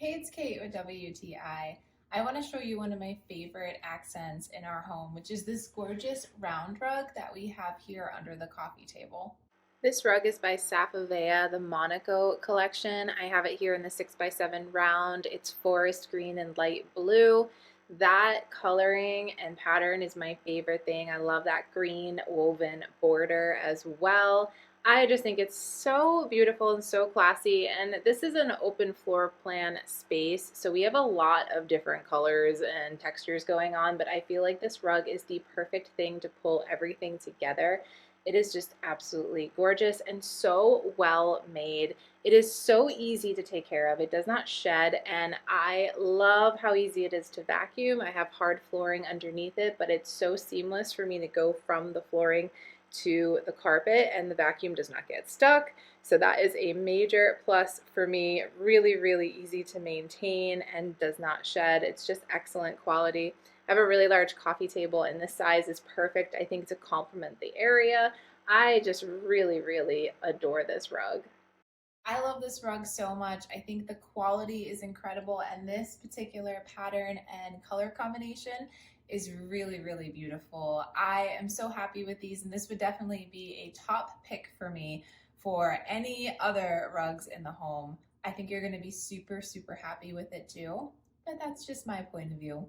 Hey, it's Kate with WTI. I want to show you one of my favorite accents in our home, which is this gorgeous round rug that we have here under the coffee table. This rug is by Safavieh, the Monaco collection. I have it here in the 6x7 round. It's forest green and light blue. That coloring and pattern is my favorite thing. I love that green woven border as well. I just think it's so beautiful and so classy, and this is an open floor plan space, so we have a lot of different colors and textures going on, but I feel like this rug is the perfect thing to pull everything together. It is just absolutely gorgeous and so well made. It is so easy to take care of. It does not shed, and I love how easy it is to vacuum. I have hard flooring underneath it, but it's so seamless for me to go from the flooring to the carpet and the vacuum does not get stuck. So that is a major plus for me. Really, really easy to maintain and does not shed. It's just excellent quality. I have a really large coffee table and this size is perfect, I think, to complement the area. I just really, really adore this rug. I love this rug so much. I think the quality is incredible, and this particular pattern and color combination is really, really beautiful. I am so happy with these, and this would definitely be a top pick for me for any other rugs in the home. I think you're going to be super, super happy with it too, but that's just my point of view.